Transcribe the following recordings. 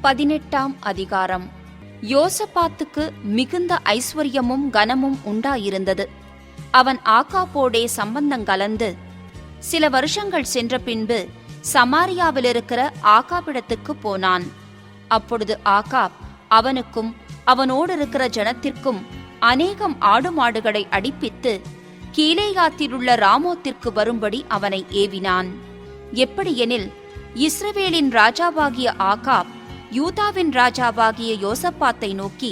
18ஆம் அதிகாரம். யோசபாத்துக்கு மிகுந்த ஐஸ்வர்யமும் கனமும் உண்டாயிருந்தது. அவன் ஆகாபோடே சம்பந்தம் கலந்து சில வருஷங்கள் சென்ற பின்பு சமாரியாவிலிருக்கிற ஆகாபிடத்துக்கு போனான். அப்பொழுது ஆகாப் அவனுக்கும் அவனோடு இருக்கிற ஜனத்திற்கும் அநேகம் ஆடு மாடுகளை அடிப்பித்து கீலேயாத்திலுள்ள ராமோத்திற்கு வரும்படி அவனை ஏவினான். எப்படியெனில், இஸ்ரவேலின் ராஜாவாகிய ஆகாப் யூதாவின் ராஜாவாகிய யோசபாத்தை நோக்கி,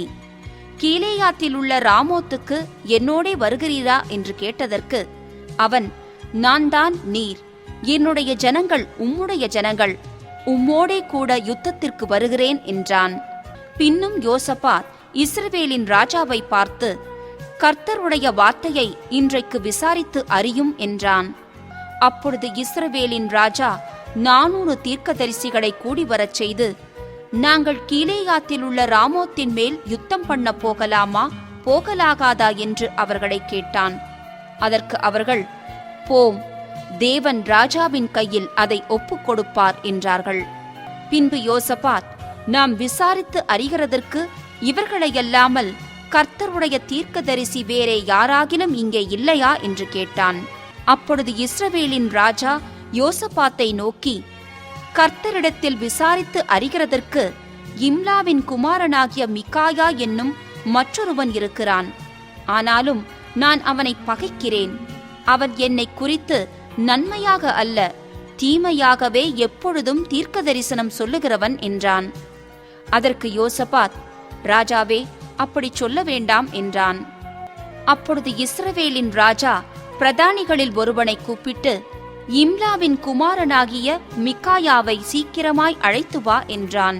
கீலேயாத்திலுள்ள ராமோத்துக்கு என்னோடே வருகிறீரா என்று கேட்டதற்கு அவன், நான் தான் நீர், என்னுடைய ஜனங்கள் உம்முடைய ஜனங்கள், உம்மோடே கூட யுத்தத்திற்கு வருகிறேன் என்றான். பின்னும் யோசபாத் இஸ்ரவேலின் ராஜாவை பார்த்து, கர்த்தருடைய வார்த்தையை இன்றைக்கு விசாரித்து அறியும் என்றான். அப்பொழுது இஸ்ரவேலின் ராஜா 400 தீர்க்கதரிசிகளை கூடிவரச் செய்து, நாங்கள் கீலேயாத்தில் உள்ள ராமோத்தின் மேல் யுத்தம் பண்ண போகலாமா போகலாகாதா என்று அவர்களை கேட்டான். அதற்கு அவர்கள், போம், தேவன் ராஜாவின் கையில் அதை ஒப்புக் கொடுப்பார் என்றார்கள். பின்பு யோசபாத், நாம் விசாரித்து அறிகிறதற்கு இவர்களையல்லாமல் கர்த்தருடைய தீர்க்கதரிசி வேறே யாராகிலும் இங்கே இல்லையா என்று கேட்டான். அப்பொழுது இஸ்ரவேலின் ராஜா யோசபாத்தை நோக்கி, கர்த்தரிடத்தில் விசாரித்து அறிகிறதற்கு இம்லாவின் குமாரனாகிய மிகாயா என்னும் மற்றொருவன் இருக்கிறான். ஆனாலும் நான் அவனை பகைக்கிறேன். அவன் என்னை குறித்து நன்மையாக அல்ல, தீமையாகவே எப்பொழுதும் தீர்க்க தரிசனம் சொல்லுகிறவன் என்றான். அதற்கு யோசபாத், ராஜாவே, அப்படி சொல்ல வேண்டாம் என்றான். அப்பொழுது இஸ்ரவேலின் ராஜா பிரதானிகளில் ஒருவனை கூப்பிட்டு, இம்லாவின் குமாரனாகிய மிகாயாவை சீக்கிரமாய் அழைத்து வா என்றான்.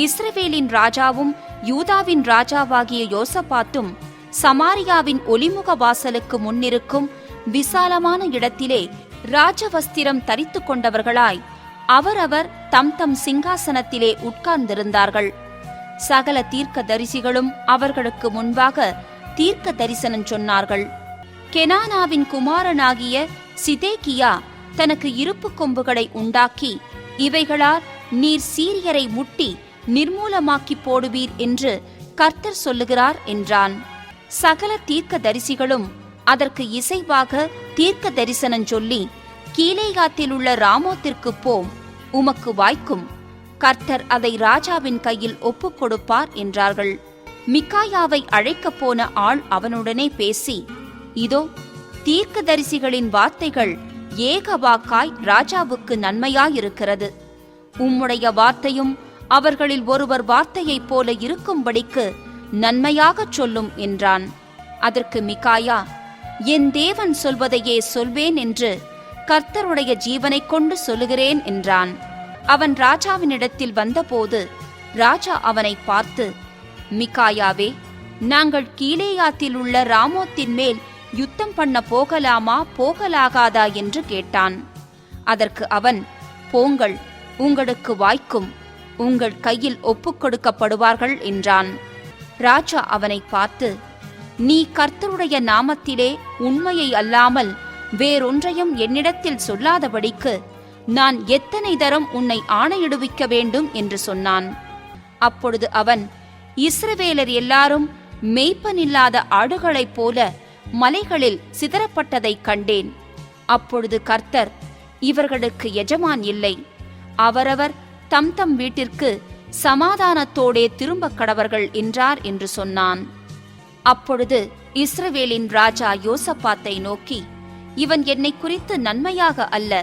இஸ்ரவேலின் ராஜாவும் யூதாவின் ராஜாவாகிய யோசபாத்தும் சமாரியாவின் ஒலிமுக வாசலுக்கு முன்னிருக்கும் விசாலமான இடத்திலே ராஜவஸ்திரம் தரித்து கொண்டவர்களாய் அவரவர் தம் தம் சிங்காசனத்திலே உட்கார்ந்திருந்தார்கள். சகல தீர்க்க தரிசிகளும் அவர்களுக்கு முன்பாக தீர்க்க தரிசனம் சொன்னார்கள். கெனானாவின் குமாரனாகிய சிதேக்கியா தனக்கு இருப்பு கொம்புகளை உண்டாக்கி, இவைகளால் நீர் சீரியரை முட்டி நிர்மூலமாக்கி போடுவீர் என்று கர்த்தர் சொல்லுகிறார் என்றான். சகல தீர்க்க தரிசிகளும் அதற்கு இசைவாக தீர்க்க தரிசனம் சொல்லி, கீலேயாத்தில் உள்ள ராமோத்திற்கு போம், உமக்கு வாய்க்கும், கர்த்தர் அதை ராஜாவின் கையில் ஒப்புக் கொடுப்பார் என்றார்கள். மிகாயாவை அழைக்கப் போன ஆள் அவனுடனே பேசி, இதோ, தீர்க்கதரிசிகளின் வார்த்தைகள் ஏக வாக்காய் ராஜாவுக்கு நன்மையாயிருக்கிறது. உம்முடைய வார்த்தையும் அவர்களில் ஒருவர் வார்த்தையைப் போல இருக்கும்படிக்கு நன்மையாகச் சொல்லும் என்றான். அதற்கு மிகாயா, என் தேவன் சொல்வதையே சொல்வேன் என்று கர்த்தருடைய ஜீவனைக் கொண்டு சொல்லுகிறேன் என்றான். அவன் ராஜாவினிடத்தில் வந்தபோது ராஜா அவனை பார்த்து, மிகாயாவே, நாங்கள் கீலேயாத்தில் உள்ள ராமோத்தின் மேல் யுத்தம் பண்ண போகலாமா போகலாகாதா என்று கேட்டான். அதற்கு அவன், போங்கள், உங்களுக்கு வாய்க்கும், உங்கள் கையில் ஒப்புக் கொடுக்கப்படுவார்கள் என்றான். ராஜா அவனை பார்த்து, நீ கர்த்தருடைய நாமத்திலே உண்மையை அல்லாமல் வேறொன்றையும் என்னிடத்தில் சொல்லாதபடிக்கு நான் எத்தனை தரம் உன்னை ஆணையிடுவிக்க வேண்டும் என்று சொன்னான். அப்பொழுது அவன், இஸ்ரவேலர் எல்லாரும் மேய்ப்பனில்லாத ஆடுகளைப் போல மலைகளில் சிதறப்பட்டதைக் கண்டேன். அப்பொழுது கர்த்தர், இவர்களுக்கு எஜமான் இல்லை, அவரவர் தம் தம் வீட்டிற்கு சமாதானத்தோடே திரும்ப கடவர்கள் என்றார் என்று சொன்னான். அப்பொழுது இஸ்ரவேலின் ராஜா யோசபாத்தை நோக்கி, இவன் என்னை குறித்து நன்மையாக அல்ல,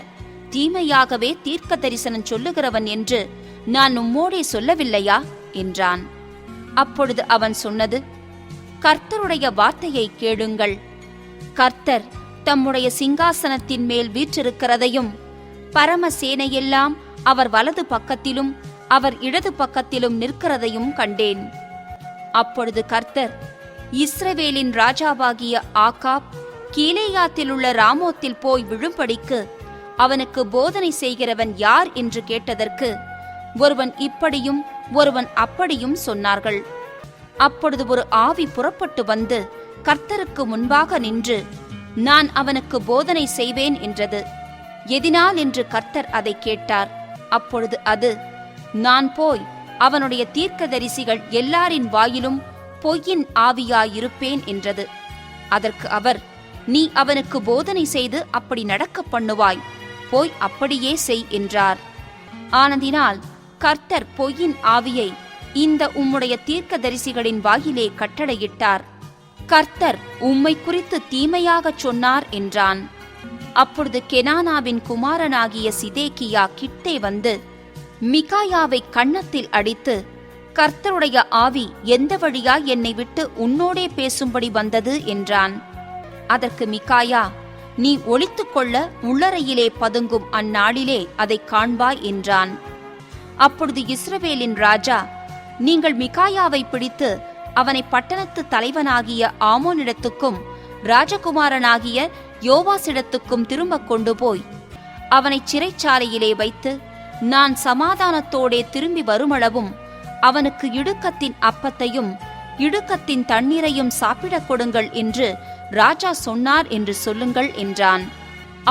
தீமையாகவே தீர்க்க தரிசனம் சொல்லுகிறவன் என்று நான் உம்மோடே சொல்லவில்லையா என்றான். அப்பொழுது அவன் சொன்னது, கர்த்தருடைய வார்த்தையை கேளுங்கள். கர்த்தர் தம்முடைய சிங்காசனத்தின் மேல் வீற்றிருக்கிறதையும் பரமசேனையெல்லாம் அவர் வலது பக்கத்திலும் அவர் இடது பக்கத்திலும் நிற்கிறதையும் கண்டேன். அப்பொழுது கர்த்தர், இஸ்ரவேலின் ராஜாவாகிய ஆகாப் கீலேயாத்தில் உள்ள ராமோத்தில் போய் விழும்படிக்கு அவனுக்கு போதனை செய்கிறவன் யார் என்று கேட்டதற்கு ஒருவன் இப்படியும் ஒருவன் அப்படியும் சொன்னார்கள். அப்பொழுது ஒரு ஆவி புறப்பட்டு வந்து கர்த்தருக்கு முன்பாக நின்று, நான் அவனுக்கு போதனை செய்வேன் என்றது. எதினால் என்று கர்த்தர் அதை கேட்டார். அப்பொழுது அது, நான் போய் அவனுடைய தீர்க்கதரிசிகள் எல்லாரின் வாயிலும் பொய்யின் ஆவியாயிருப்பேன் என்றது. அதற்கு அவர், நீ அவனுக்கு போதனை செய்து அப்படி நடக்க பண்ணுவாய், போய் அப்படியே செய் என்றார். ஆனதினால் கர்த்தர் பொய்யின் ஆவியை இந்த உம்முடைய தீர்க்கதரிசிகளின் வாயிலே கட்டளையிட்டார். கர்த்தர் உம்மை குறித்து தீமையாகச் சொன்னார் என்றான். அப்பொழுது கெனானாவின் குமாரனாகிய சிதேக்கியா கிட்டே வந்து மிகாயாவை கன்னத்தில் அடித்து, கர்த்தருடைய ஆவி எந்த வழியாய் என்னை விட்டு உன்னோடே பேசும்படி வந்தது என்றான். அதற்கு மிகாயா, நீ ஒளித்துக்கொள்ள உள்ளறையிலே பதுங்கும் அந்நாளிலே அதை காண்பாய் என்றான். அப்பொழுது இஸ்ரவேலின் ராஜா, நீங்கள் மிகாயாவை பிடித்து அவனை பட்டணத்து தலைவனாகிய ஆமோனிடத்துக்கும் ராஜகுமாரனாகிய யோவாசிடத்துக்கும் திரும்ப கொண்டு போய் அவனை சிறைச்சாலையிலே வைத்து, நான் சமாதானத்தோடே திரும்பி வருமளவும் அவனுக்கு இடுக்கத்தின் அப்பத்தையும் இடுக்கத்தின் தண்ணீரையும் சாப்பிடக் கொடுங்கள் என்று ராஜா சொன்னார் என்று சொல்லுங்கள் என்றான்.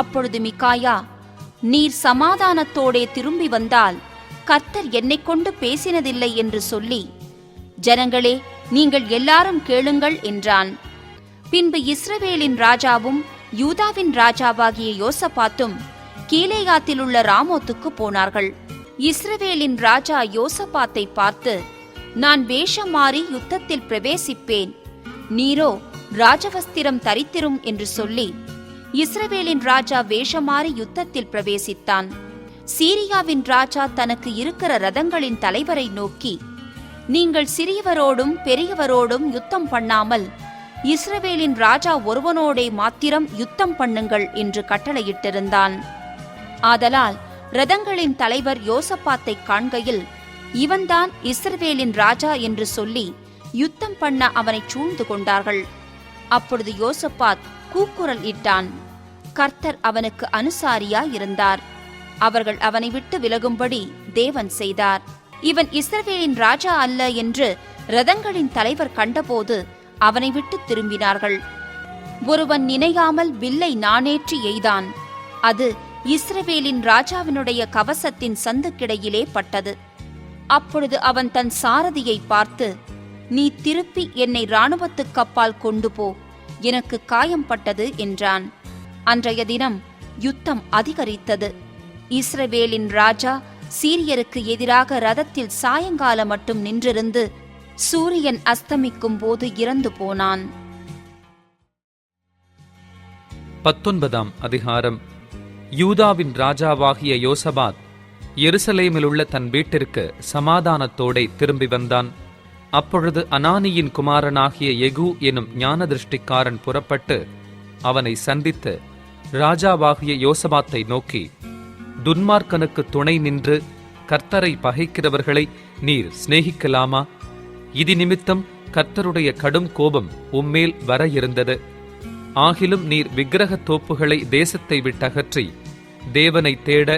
அப்பொழுது மிகாயா, நீர் சமாதானத்தோடே திரும்பி வந்தால் கர்த்தர் என்னை கொண்டு பேசினதில்லை என்று சொல்லி, ஜனங்களே, நீங்கள் எல்லாரும் கேளுங்கள் என்றான். பின்பு இஸ்ரவேலின் ராஜாவும் யூதாவின் ராஜாவாகிய யோசபாத்தும் கீலேயாத்திலுள்ள ராமோத்துக்கு போனார்கள். இஸ்ரவேலின் ராஜா யோசபாத்தை பார்த்து, நான் வேஷம் மாறி யுத்தத்தில் பிரவேசிப்பேன், நீரோ ராஜவஸ்திரம் தரித்திரும் என்று சொல்லி இஸ்ரவேலின் ராஜா வேஷமாறி யுத்தத்தில் பிரவேசித்தான். சீரியாவின் ராஜா தனக்கு இருக்கிற ரதங்களின் தலைவரை நோக்கி, நீங்கள் சிறியவரோடும் பெரியவரோடும் யுத்தம் பண்ணாமல் இஸ்ரவேலின் ராஜா ஒருவனோடே மாத்திரம் யுத்தம் பண்ணுங்கள் என்று கட்டளையிட்டிருந்தான். ஆதலால் ரதங்களின் தலைவர் யோசபாத்தை காண்கையில், இவன்தான் இஸ்ரவேலின் ராஜா என்று சொல்லி யுத்தம் பண்ண அவனை சூழ்ந்து கொண்டார்கள். அப்பொழுது யோசபாத் கூக்குரல் இட்டான். கர்த்தர் அவனுக்கு அனுசாரியாயிருந்தார். அவர்கள் அவனை விட்டு விலகும்படி தேவன் செய்தார். இவன் இஸ்ரவேலின் ராஜா அல்ல என்று ரதங்களின் தலைவர் கண்டபோது அவனை விட்டு திரும்பினார்கள். ஒருவன் நினையாமல் வில்லை நாணேற்றி எய்தான். அது இஸ்ரவேலின் ராஜாவினுடைய கவசத்தின் சந்துக்கிடையிலே பட்டது. அப்பொழுது அவன் தன் சாரதியை பார்த்து, நீ திருப்பி என்னை இராணுவத்துக்கு அப்பால் கொண்டு போ, எனக்கு காயம் பட்டது என்றான். அன்றைய தினம் யுத்தம் அதிகரித்தது. இஸ்ரவேலின் ராஜா சீரியருக்கு எதிராக ரதத்தில் சாயங்காலம் மட்டும் நின்றிருந்து சூரியன் அஸ்தமிக்கும் போது இறந்து போனான். 19ஆம் அதிகாரம். யூதாவின் ராஜாவாகிய யோசபாத் எருசலேமிலுள்ள தன் வீட்டிற்கு சமாதானத்தோடே திரும்பி வந்தான். அப்பொழுது அனானியின் குமாரனாகிய யெகூ எனும் ஞானதிருஷ்டிக்காரன் புறப்பட்டு அவனை சந்தித்து ராஜாவாகிய யோசபாத்தை நோக்கி, துன்மார்க்கனுக்கு துணை நின்று கர்த்தரை பகைக்கிறவர்களை நீர் சிநேகிக்கலாமா? இது நிமித்தம் கர்த்தருடைய கடும் கோபம் உம்மேல் வர இருந்தது. ஆகிலும் நீர் விக்கிரகத் தோப்புகளை தேசத்தை விட்டகற்றி தேவனை தேட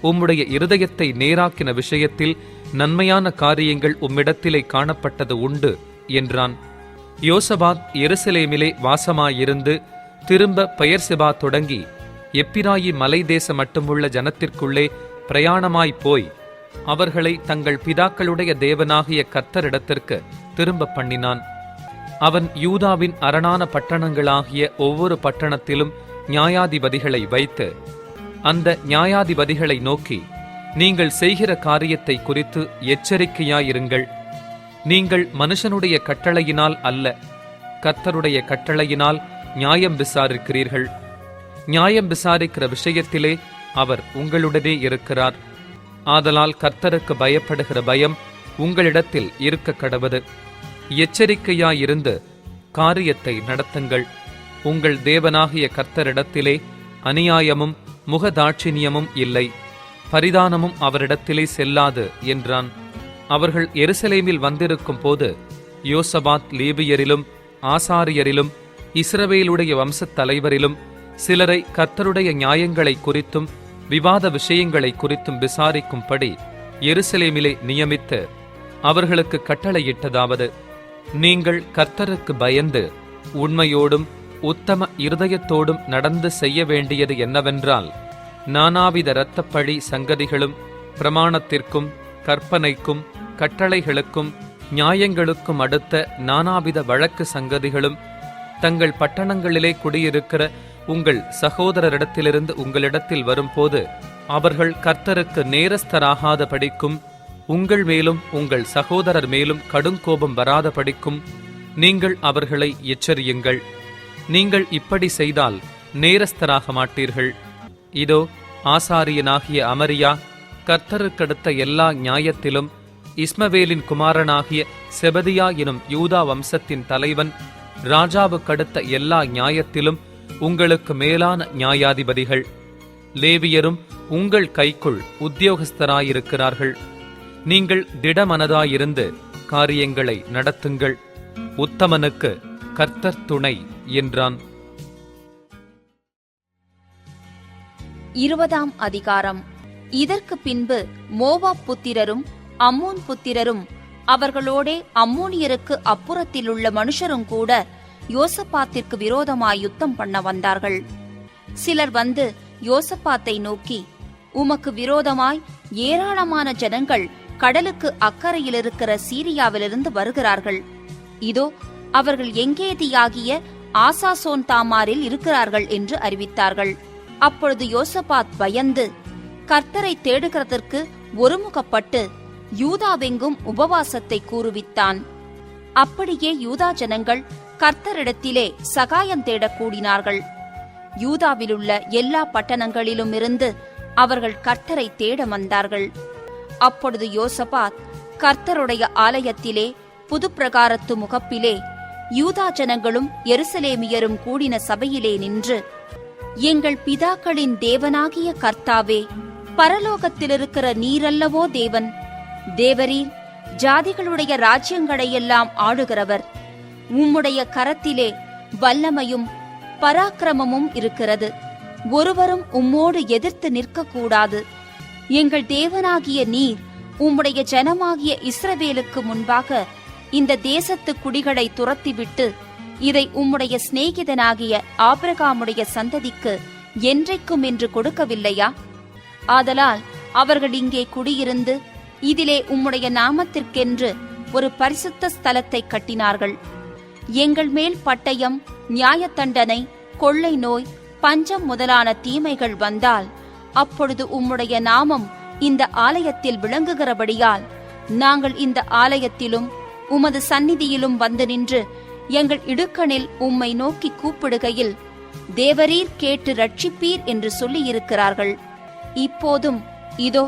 உம்முடைய இருதயத்தை நேராக்கின விஷயத்தில் நன்மையான காரியங்கள் உம்மிடத்திலே காணப்பட்டது உண்டு என்றான். யோசபாத் எருசலேமிலே வாசமாயிருந்து திரும்ப பெயர்செபா தொடங்கி எப்பிராயி மலை தேசம் மட்டுமுள்ள ஜனத்திற்குள்ளே பிரயாணமாய்ப் போய் அவர்களை தங்கள் பிதாக்களுடைய தேவனாகிய கர்த்தரிடத்திற்கு திரும்ப பண்ணினான். அவன் யூதாவின் அரணான பட்டணங்களாகிய ஒவ்வொரு பட்டணத்திலும் நியாயாதிபதிகளை வைத்து அந்த நியாயாதிபதிகளை நோக்கி, நீங்கள் செய்கிற காரியத்தை குறித்து எச்சரிக்கையாயிருங்கள். நீங்கள் மனுஷனுடைய கட்டளையினால் அல்ல, கர்த்தருடைய கட்டளையினால் நியாயம் விசாரிக்கிறீர்கள். நியாயம் விசாரிக்கிற விஷயத்திலே அவர் உங்களுடனே இருக்கிறார். ஆதலால் கர்த்தருக்கு பயப்படுகிற பயம் உங்களிடத்தில் இருக்க கடவது. எச்சரிக்கையாயிருந்து காரியத்தை நடத்துங்கள். உங்கள் தேவனாகிய கர்த்தரிடத்திலே அநியாயமும் முகதாட்சிணியமும் இல்லை, பரிதானமும் அவரிடத்திலே செல்லாது என்றான். அவர்கள் எருசலேமில் வந்திருக்கும் போது யோசபாத் லேவியரிலும் ஆசாரியரிலும் இஸ்ரவேலுடைய வம்சத் தலைவரிலும் சிலரை கர்த்தருடைய நியாயங்களை குறித்தும் விவாத விஷயங்களை குறித்தும் விசாரிக்கும்படி எருசலேமிலே நியமித்து அவர்களுக்கு கட்டளையிட்டதாவது, நீங்கள் கர்த்தருக்கு பயந்து உண்மையோடும் உத்தம இருதயத்தோடும் நடந்து செய்ய வேண்டியது என்னவென்றால், நானாவித இரத்தப்பழி சங்கதிகளும் பிரமாணத்திற்கும் கற்பனைக்கும் கட்டளைகளுக்கும் நியாயங்களுக்கும் அடுத்த நானாவித வழக்கு சங்கதிகளும் தங்கள் பட்டணங்களிலே குடியிருக்கிற உங்கள் சகோதரரிடத்திலிருந்து உங்களிடத்தில் வரும்போது அவர்கள் கர்த்தருக்கு நேரஸ்தராகாத படிக்கும் உங்கள் மேலும் உங்கள் சகோதரர் மேலும் கடுங்கோபம் வராத படிக்கும் நீங்கள் அவர்களை எச்சரியுங்கள். நீங்கள் இப்படி செய்தால் நேரஸ்தராக மாட்டீர்கள். இதோ ஆசாரியனாகிய அமரியா கர்த்தருக்கடுத்த எல்லா நியாயத்திலும் இஸ்மவேலின் குமாரனாகிய செபதியா எனும் யூதா வம்சத்தின் தலைவன் ராஜாவுக்கடுத்த எல்லா நியாயத்திலும் உங்களுக்கு மேலான நியாயாதிபதிகள். லேவியரும் உங்கள் கைக்குள் உத்தியோகஸ்தராயிருக்கிறார்கள். நீங்கள் திடமனதாயிருந்து காரியங்களை நடத்துங்கள். உத்தமனுக்கு கர்த்தர் துணை என்றான். 20ஆம் அதிகாரம். இதற்கு பின்பு மோவாப் புத்திரரும் அம்மோன் புத்திரரும் அவர்களோடே அம்மோனியருக்கு அப்புறத்திலுள்ள மனுஷரும் கூட யோசபாத்திற்கு விரோதமாய் யுத்தம் பண்ண வந்தார்கள். சிலர் வந்து யோசபாத்தை நோக்கி, உமக்கு விரோதமாய் ஏராளமான ஜனங்கள் கடலுக்கு அக்கறையில் இருக்கிற சீரியாவிலிருந்து வருகிறார்கள். இதோ அவர்கள் எங்கேதியாகிய ஆசாசோன் தாமாரில் இருக்கிறார்கள் என்று அறிவித்தார்கள். அப்பொழுது யோசபாத் பயந்து கர்த்தரை தேடுகிறதற்கு ஒருமுகப்பட்டு யூதாவெங்கும் உபவாசத்தை கூறுவித்தான். அப்படியே யூதா ஜனங்கள் கர்த்தரிடத்திலே சகாயம் தேடக் கூடினார்கள். யூதாவிலுள்ள எல்லா பட்டணங்களிலும் இருந்து அவர்கள் கர்த்தரை தேட வந்தார்கள். அப்பொழுது யோசபாத் கர்த்தருடைய ஆலயத்திலே புது பிரகாரத்து முகப்பிலே யூதா ஜனங்களும் எருசலேமியரும் கூடின சபையிலே நின்று, எங்கள் பிதாக்களின் தேவனாகிய கர்த்தாவே, பரலோகத்திலிருக்கிற நீரல்லவோ தேவன், தேவரீர் ஜாதிகளுடைய ராஜ்யங்களையெல்லாம் ஆளுகிறவர். உம்முடைய கரத்திலே வல்லமையும் பராக்கிரமமும் இருக்கிறது. ஒருவரும் உம்மோடு எதிர்த்து நிற்கக்கூடாது. எங்கள் தேவனாகிய நீர் உம்முடைய ஜனமாகிய இஸ்ரவேலுக்கு முன்பாக இந்த தேசத்து குடிகளை துரத்திவிட்டு இதை உம்முடைய சிநேகிதனாகிய ஆபிரகாமுடைய சந்ததிக்கு என்றைக்கும் என்று கொடுக்கவில்லையா? ஆதலால் அவர்கள் இங்கே குடியிருந்து இதிலே உம்முடைய நாமத்திற்கென்று ஒரு பரிசுத்த ஸ்தலத்தை கட்டினார்கள். எங்கள் மேல் பட்டயம், நியாயத்தண்டனை, கொள்ளை நோய், பஞ்சம் முதலான தீமைகள் வந்தால் அப்பொழுது உம்முடைய நாமம் இந்த ஆலயத்தில் விளங்குகிறபடியால் நாங்கள் இந்த ஆலயத்திலும் உமது சந்நிதியிலும் வந்து நின்று எங்கள் இடுக்கணில் உம்மை நோக்கி கூப்பிடுகையில் தேவரீர் கேட்டு ரட்சிப்பீர் என்று சொல்லியிருக்கிறார்கள். இப்போதும் இதோ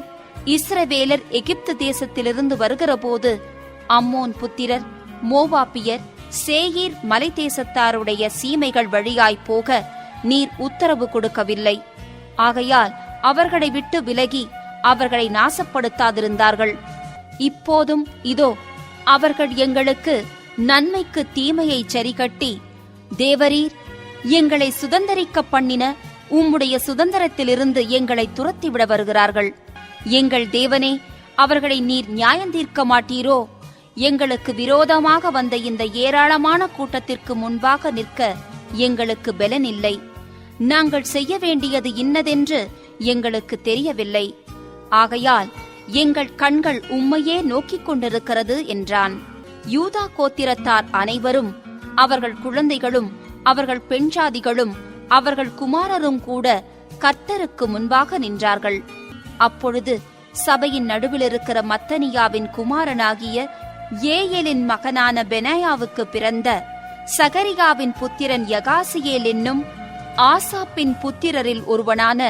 இஸ்ரவேலர் எகிப்து தேசத்திலிருந்து வருகிறபோது அம்மோன் புத்திரர், மோவாபியர், சேயீர் மலை தேசத்தாருடைய சீமைகள் வழியாய் போக நீர் உத்தரவு கொடுக்கவில்லை. ஆகையால் அவர்களை விட்டு விலகி அவர்களை நாசப்படுத்தாதிருந்தார்கள். இப்போதும் இதோ அவர்கள் எங்களுக்கு நன்மைக்கு தீமையை சரிகட்டி தேவரீர் எங்களை சுதந்தரிக்க பண்ணின உம்முடைய சுதந்திரத்திலிருந்து எங்களை துரத்திவிட வருகிறார்கள். எங்கள் தேவனே, அவர்களை நீர் நியாயந்தீர்க்க மாட்டீரோ? எங்களுக்கு விரோதமாக வந்த இந்த ஏராளமான கூட்டத்திற்கு முன்பாக நிற்க எங்களுக்கு பெலன் இல்லை. நாங்கள் செய்ய வேண்டியது இன்னதென்று எங்களுக்கு தெரியவில்லை. ஆகையால் எங்கள் கண்கள் உம்மையே நோக்கிக் கொண்டிருக்கிறது என்றான். யூதா கோத்திரத்தார் அனைவரும், அவர்கள் குழந்தைகளும் அவர்கள் பெண்ஜாதிகளும் அவர்கள் குமாரரும் கூட கர்த்தருக்கு முன்பாக நின்றார்கள். அப்பொழுது சபையின் நடுவில் இருக்கிற மத்தனியாவின் குமாரனாகிய ஏயேலின் மகனான பெனாயாவுக்கு பிறந்த சகரியாவின் புத்திரன் யகாசியேல் என்னும் ஆசாப்பின் புத்திரரில் ஒருவனான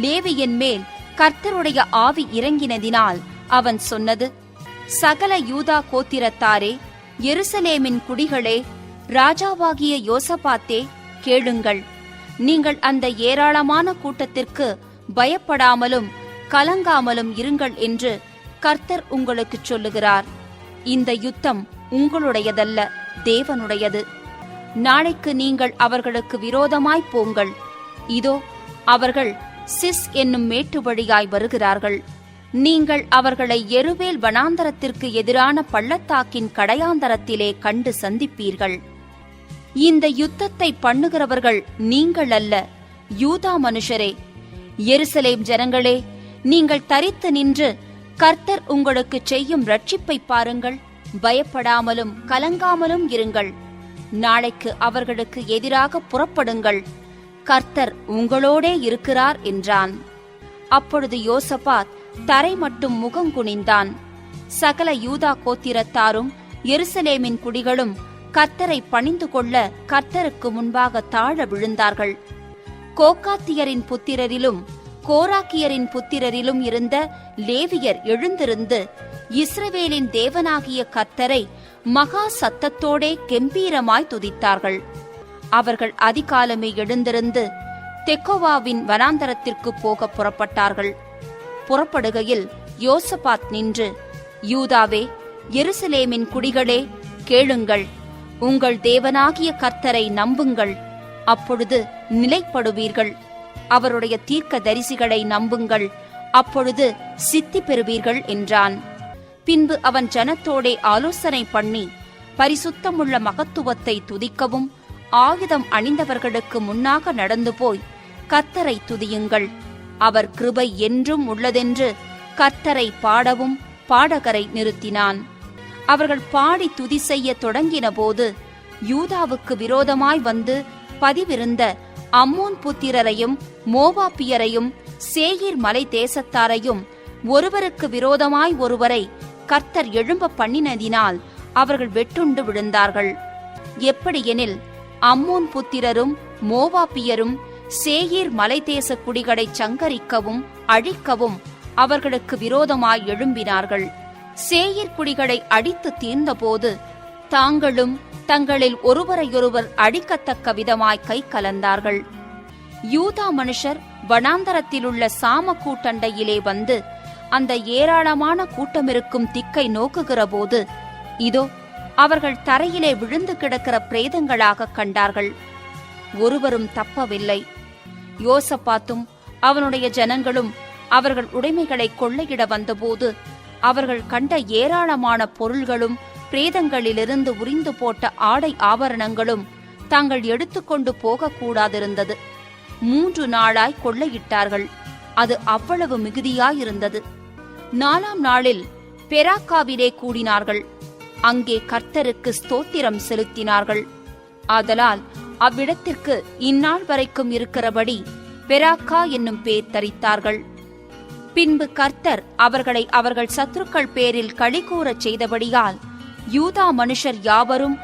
லேவியன் மேல் கர்த்தருடைய ஆவி இறங்கினதினால் அவன் சொன்னது, சகல யூதா கோத்திரத்தாரே, எருசலேமின் குடிகளே, ராஜாவாகிய யோசபாத்தே, கேளுங்கள். நீங்கள் அந்த ஏராளமான கூட்டத்திற்கு பயப்படாமலும் கலங்காமலும் இருங்கள் என்று கர்த்தர் உங்களுக்குச் சொல்லுகிறார். இந்த யுத்தம் உங்களுடையதல்ல, தேவனுடையது. நாளைக்கு நீங்கள் அவர்களுக்கு விரோதமாய் போங்கள். இதோ அவர்கள் சிஸ் என்னும் மேட்டு வழியாய் வருகிறார்கள். நீங்கள் அவர்களை எருவேல் வனாந்தரத்திற்கு எதிரான பள்ளத்தாக்கின் கடையாந்தரத்திலே கண்டு சந்திப்பீர்கள். இந்த யுத்தத்தை பண்ணுகிறவர்கள் நீங்கள் அல்ல, யூதா மனுஷரே. எருசலேம் ஜனங்களே, நீங்கள் தரித்து நின்று கர்த்தர் உங்களுக்கு செய்யும் ரட்சிப்பை பாருங்கள், பயப்படாமலும் கலங்காமலும் இருங்கள். நாளைக்கு அவர்களுக்கு எதிராக புறப்படுங்கள், கர்த்தர் உங்களோடே இருக்கிறார் என்றான். அப்பொழுது யோசபாத் தரை மட்டும் முகங்குனிந்தான். சகல யூதா கோத்திரத்தாரும் எருசலேமின் குடிகளும் கர்த்தரை பணிந்து கொள்ள கர்த்தருக்கு முன்பாக தாழ விழுந்தார்கள். கோகாத்தியரின் புத்திரரிலும் கோராக்கியரின் புத்திரரிலும் இருந்த லேவியர் எழுந்திருந்து இஸ்ரவேலின் தேவனாகிய கர்த்தரை மகா சத்தத்தோடே கெம்பீரமாய் துதித்தார்கள். அவர்கள் அதிகாலமே எழுந்திருந்து தெக்கோவாவின் வனாந்தரத்திற்கு போக புறப்பட்டார்கள். புறப்படுகையில் யோசபாத் நின்று, யூதாவே, எருசலேமின் குடிகளே, கேளுங்கள், உங்கள் தேவனாகிய கர்த்தரை நம்புங்கள், அப்பொழுது நிலைப்படுவீர்கள். அவருடைய தீர்க்க தரிசிகளை நம்புங்கள், அப்பொழுது சித்தி பெறுவீர்கள் என்றான். பின்பு அவன் ஜனத்தோடே ஆலோசனை பண்ணி பரிசுத்தமுள்ள மகத்துவத்தை துதிக்கவும் ஆயுதம் அணிந்தவர்களுக்கு முன்னாக நடந்து போய் கர்த்தரை துதியுங்கள், அவர் கிருபை என்றும் உள்ளதென்று கர்த்தரை பாடவும் பாடகரை நிறுத்தினான். அவர்கள் பாடி துதி செய்ய தொடங்கின போது யூதாவுக்கு விரோதமாய் வந்து பதிவிருந்த அம்மோன் புத்திரரையும் மோவாபியரையும் சேயீர் மலை தேசத்தாரையும் ஒருவருக்கு விரோதமாய் ஒருவரை கர்த்தர் எழும்ப பண்ணினதினால் அவர்கள் வெட்டுண்டு விழுந்தார்கள். எப்படியெனில் அம்மோன் புத்திரரும் மோவாபியரும் சேயீர் மலை தேச குடிகளை சங்கரிக்கவும் அழிக்கவும் அவர்களுக்கு விரோதமாய் எழும்பினார்கள். சேயீர் குடிகளை அடித்து தீர்ந்தபோது தாங்களும் தங்களில் ஒருவரையொருவர் அடிக்கத்தக்க விதமாய் கை கலந்தார்கள். யூதா மனுஷர் வனாந்தரத்திலுள்ள சாம கூட்டண்டையிலே வந்து அந்த ஏராளமான கூட்டமிருக்கும் திக்கை நோக்குகிற போது இதோ அவர்கள் தரையிலே விழுந்து கிடக்கிற பிரேதங்களாக கண்டார்கள். ஒருவரும் தப்பவில்லை. யோசபாத்தும் அவனுடைய ஜனங்களும் அவர்கள் உடைமைகளை கொள்ளையிட வந்தபோது அவர்கள் கண்ட ஏராளமான பொருள்களும் பிரேதங்களிலிருந்து உரிந்து போட்ட ஆடை ஆபரணங்களும் தாங்கள் எடுத்துக்கொண்டு போகக்கூடாதிருந்தது. 3 நாளாய் கொள்ளையிட்டார்கள். அது அவ்வளவு மிகுதியாயிருந்தது. 4ஆம் நாளில் பெராக்காவிலே கூடினார்கள். அங்கே கர்த்தருக்கு ஸ்தோத்திரம் செலுத்தினார்கள். ஆதலால் அவ்விடத்திற்கு இந்நாள் வரைக்கும் இருக்கிறபடி பெராக்கா என்னும் பேர் தரித்தார்கள். பின்பு கர்த்தர் அவர்களை அவர்கள் சத்துருக்கள் பேரில் களிகூறச் செய்தபடியால் யூதா மனுஷர் யாவரும்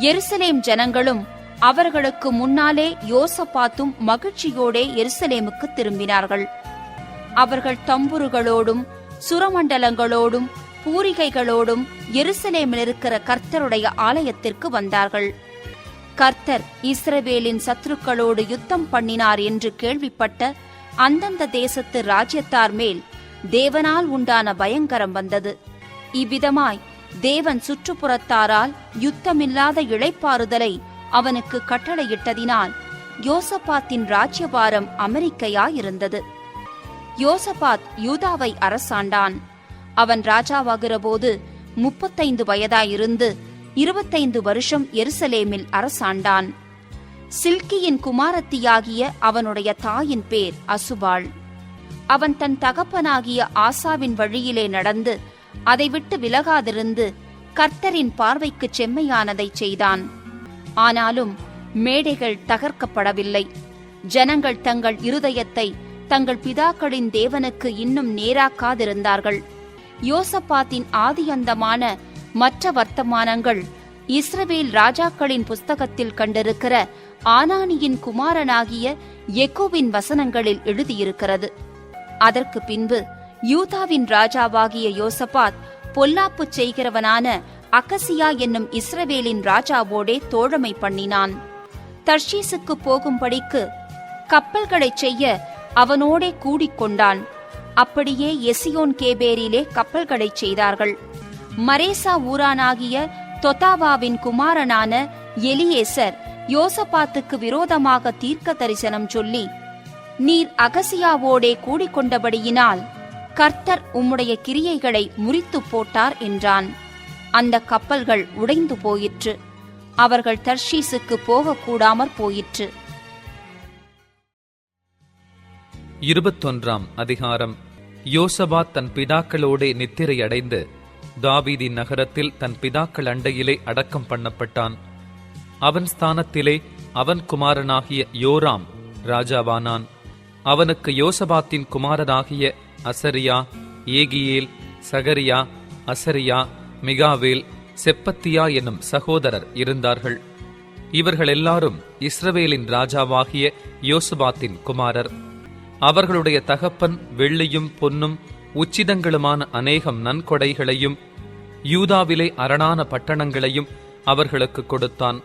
எருசலேம் ஜனங்களும் அவர்களுக்கு முன்னாலே யோசபாத்தும் மகிழ்ச்சியோடே எருசலேமுக்கு திரும்பினார்கள். அவர்கள் தம்புருகளோடும் சுரமண்டலங்களோடும் பூரிகைகளோடும் எருசலேமில் இருக்கிற கர்த்தருடைய ஆலயத்திற்கு வந்தார்கள். கர்த்தர் இஸ்ரவேலின் சத்துருக்களோடு யுத்தம் பண்ணினார் என்று கேள்விப்பட்ட அந்தந்த தேசத்து ராஜ்யத்தார் மேல் தேவனால் உண்டான பயங்கரம் வந்தது. இவ்விதமாய் தேவன் சுற்றுப்புறத்தாரால் யுத்தமில்லாத இளைப்பாறுதலை அவனுக்கு கட்டளையிட்டதினால் யோசபாத்தின் ராஜ்யபாரம் அமெரிக்கையாயிருந்தது. யோசபாத் யூதாவை அரசாண்டான். அவன் ராஜாவாகிறபோது 35 வயதாயிருந்து 25 வருஷம் எருசலேமில் அரசாண்டான். சில்கியின் குமாரத்தியாகிய அவனுடைய தாயின் பேர் அசுபாள். அவன் தன் தகப்பனாகிய ஆசாவின் வழியிலே நடந்து அதை விட்டு விலகாதிருந்து கர்த்தரின் பார்வைக்கு செம்மையானதை செய்தான். ஆனாலும் மேடைகள் தகர்க்கப்படவில்லை. ஜனங்கள் தங்கள் இருதயத்தை தங்கள் பிதாக்களின் தேவனுக்கு இன்னும் நேராக்காதிருந்தார்கள். யோசபாத்தின் ஆதியந்தமான மற்ற வர்த்தமானங்கள் இஸ்ரவேல் ராஜாக்களின் புஸ்தகத்தில் கண்டிருக்கிற ஆனானியின் குமாரனாகிய எகோவின் வசனங்களில் எழுதியிருக்கிறது. அதற்கு பின்பு யூதாவின் ராஜாவாகிய யோசபாத் பொல்லாப்பு செய்கிறவனான அகசியா என்னும் இஸ்ரவேலின் ராஜாவோடே தோழமை பண்ணினான். தர்ஷீசுக்கு போகும்படிக்கு கப்பல்களைச் செய்ய அவனோடே கூடிக்கொண்டான். அப்படியே எசியோன் கேபேரிலே கப்பல்களைச் செய்தார்கள். மரேசா ஊரானாகிய தொதாவாவின் குமாரனான எலியேசர் யோசபாத்துக்கு விரோதமாக தீர்க்க தரிசனம் சொல்லி, நீர் அகசியாவோடே கூடிக்கொண்டபடியினால் கர்த்தர் உம்முடைய கிரியைகளை முறித்து போட்டார் என்றான். அந்த கப்பல்கள் உடைந்து போயிற்று. அவர்கள் தர்ஷீசுக்கு போகக்கூடாமற் போயிற்று. 21ஆம் அதிகாரம். யோசபாத் தன் பிதாக்களோடே நித்திரையடைந்து தாவீதின் நகரத்தில் தன் பிதாக்கள் அண்டையிலே அடக்கம் பண்ணப்பட்டான். அவன் ஸ்தானத்திலே அவன் குமாரனாகிய யோராம் ராஜாவானான். அவனுக்கு யோசபாத்தின் குமாரனாகிய அசரியா, ஏகியேல், சகரியா, அசரியா, மிகாவேல், செப்பத்தியா என்னும் சகோதரர் இருந்தார்கள். இவர்கள் எல்லாரும் இஸ்ரவேலின் ராஜாவாகிய யோசபாத்தின் குமாரர். அவர்களுடைய தகப்பன் வெள்ளியும் பொன்னும் உச்சிதங்களுமான அநேகம் நன்கொடைகளையும் யூதாவிலே அரணான பட்டணங்களையும் அவர்களுக்கு கொடுத்தான்.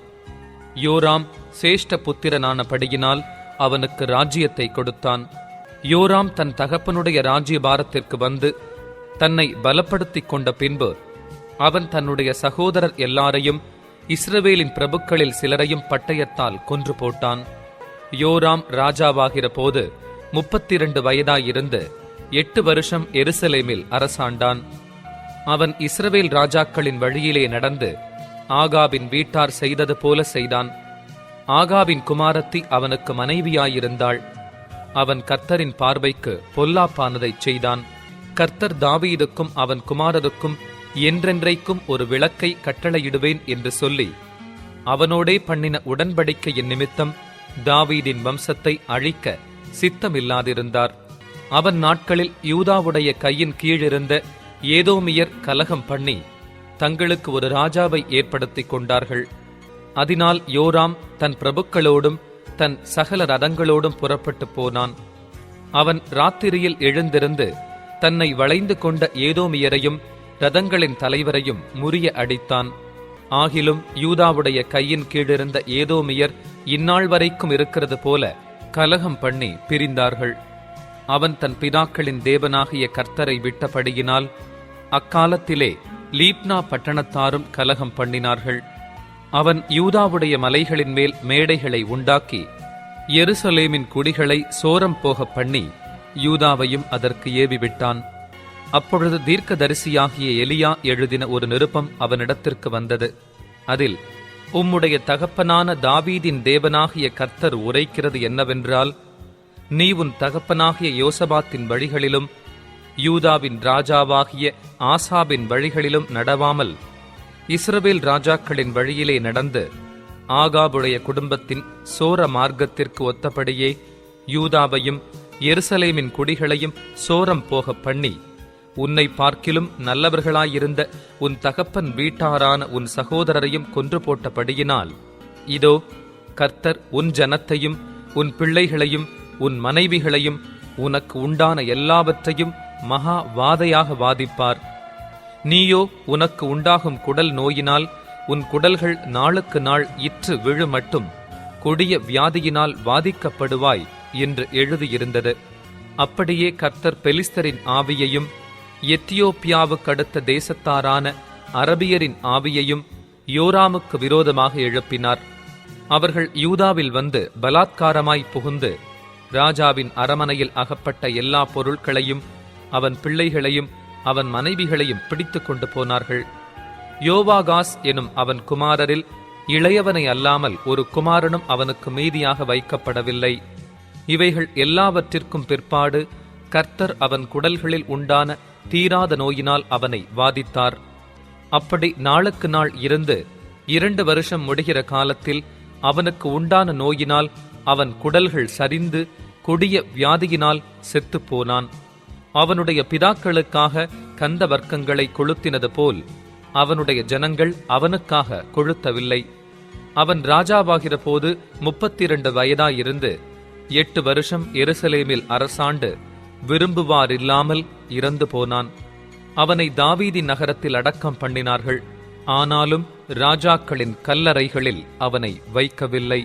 யோராம் சேஷ்ட புத்திரனானபடியினால் அவனுக்கு ராஜ்யத்தை கொடுத்தான். யோராம் தன் தகப்பனுடைய ராஜ்யபாரத்திற்கு வந்து தன்னை பலப்படுத்திக் கொண்ட பின்பு அவன் தன்னுடைய சகோதரர் எல்லாரையும் இஸ்ரவேலின் பிரபுக்களில் சிலரையும் பட்டயத்தால் கொன்று போட்டான். யோராம் ராஜாவாகிற போது 32 வயதாயிருந்து 8 வருஷம் எருசலேமில் அரசாண்டான். அவன் இஸ்ரவேல் ராஜாக்களின் வழியிலே நடந்து ஆகாபின் வீட்டார் செய்தது போல செய்தான். ஆகாபின் குமாரத்தி அவனுக்கு மனைவியாயிருந்தாள். அவன் கர்த்தரின் பார்வைக்கு பொல்லாப்பானதைச் செய்தான். கர்த்தர் தாவீதுக்கும் அவன் குமாரருக்கும் என்றென்றைக்கும் ஒரு விளக்கை கட்டளையிடுவேன் என்று சொல்லி அவனோடே பண்ணின உடன்படிக்கையின் நிமித்தம் தாவீதின் வம்சத்தை அழிக்க சித்தமில்லாதிருந்தார். அவன் நாட்களில் யூதாவுடைய கையின் கீழிருந்த ஏதோமியர் கலகம் பண்ணி தங்களுக்கு ஒரு ராஜாவை ஏற்படுத்திக் கொண்டார்கள். அதனால் யோராம் தன் பிரபுக்களோடும் தன் சகல ரதங்களோடும் புறப்பட்டு போனான். அவன் ராத்திரியில் எழுந்திருந்து தன்னை வளைந்து கொண்ட ஏதோமியரையும் ரதங்களின் தலைவரையும் முறிய அடித்தான். ஆகிலும் யூதாவுடைய கையின் கீழிருந்த ஏதோமியர் இந்நாள் வரைக்கும் இருக்கிறது போல கலகம் பண்ணி பிரிந்தார்கள். அவன் தன் பிதாக்களின் தேவனாகிய கர்த்தரை விட்டபடியினால் அக்காலத்திலே லீப்னா பட்டணத்தாரும் கலகம் பண்ணினார்கள். அவன் யூதாவுடைய மலைகளின் மேல் மேடைகளை உண்டாக்கி எருசலேமின் குடிகளை சோரம் போக பண்ணி யூதாவையும் அதற்கு ஏவிவிட்டான். அப்பொழுது தீர்க்கதரிசியாகிய எலியா எழுதின ஒரு நிருபம் அவனிடத்திற்கு வந்தது. அதில், உம்முடைய தகப்பனான தாவீதின் தேவனாகிய கர்த்தர் உரைக்கிறது என்னவென்றால், நீ உன் தகப்பனாகிய யோசபாத்தின் வழிகளிலும் யூதாவின் ராஜாவாகிய ஆசாபின் வழிகளிலும் நடவாமல் இஸ்ரவேல் ராஜாக்களின் வழியிலே நடந்து ஆகாபுடைய குடும்பத்தின் சோர மார்க்கத்திற்கு ஒத்தபடியே யூதாவையும் எருசலேமின் குடிகளையும் சோரம் போக பண்ணி உன்னை பார்க்கிலும் நல்லவர்களாயிருந்த உன் தகப்பன் வீட்டாரான உன் சகோதரரையும் கொன்று போட்டபடியினால், இதோ கர்த்தர் உன் ஜனத்தையும் உன் பிள்ளைகளையும் உன் மனைவிகளையும் உனக்கு உண்டான எல்லாவற்றையும் மகா வாதையாக வாதிப்பார். நீயோ உனக்கு உண்டாகும் குடல் நோயினால் உன் குடல்கள் நாளுக்கு நாள் இற்று விழுமட்டும் கொடிய வியாதியினால் வாதிக்கப்படுவாய் என்று எழுதியிருந்தது. அப்படியே கர்த்தர் பெலிஸ்தரின் ஆவியையும் எத்தியோப்பியாவுக்கடுத்த தேசத்தாரான அரபியரின் ஆவியையும் யோராமுக்கு விரோதமாக எழுப்பினார். அவர்கள் யூதாவில் வந்து பலாத்காரமாய் புகுந்து ராஜாவின் அரமனையில் அகப்பட்ட எல்லா பொருட்களையும் அவன் பிள்ளைகளையும் அவன் மனைவிகளையும் பிடித்து கொண்டு போனார்கள். யோவாகாஸ் எனும் அவன் குமாரரில் இளையவனை அல்லாமல் ஒரு குமாரனும் அவனுக்கு மீதியாக வைக்கப்படவில்லை. இவைகள் எல்லாவற்றிற்கும் பிற்பாடு கர்த்தர் அவன் குடல்களில் உண்டான தீராத நோயினால் அவனை வாதித்தார். அப்படி நாளுக்கு நாள் இருந்து 2 வருஷம் முடிகிற காலத்தில் அவனுக்கு உண்டான நோயினால் அவன் குடல்கள் சரிந்து கொடிய வியாதியினால் செத்துப்போனான். அவனுடைய பிதாக்களுக்காக கந்த வர்க்கங்களை கொளுத்தினது போல் அவனுடைய ஜனங்கள் அவனுக்காக கொளுத்தவில்லை. அவன் ராஜாவாகிற போது 32 வயதாயிருந்து 8 வருஷம் எருசலேமில் அரசாண்டு விரும்புவாரில்லாமல் இறந்து போனான். அவனை தாவீதின் நகரத்தில் அடக்கம் பண்ணினார்கள். ஆனாலும் ராஜாக்களின் கல்லறைகளில் அவனை வைக்கவில்லை.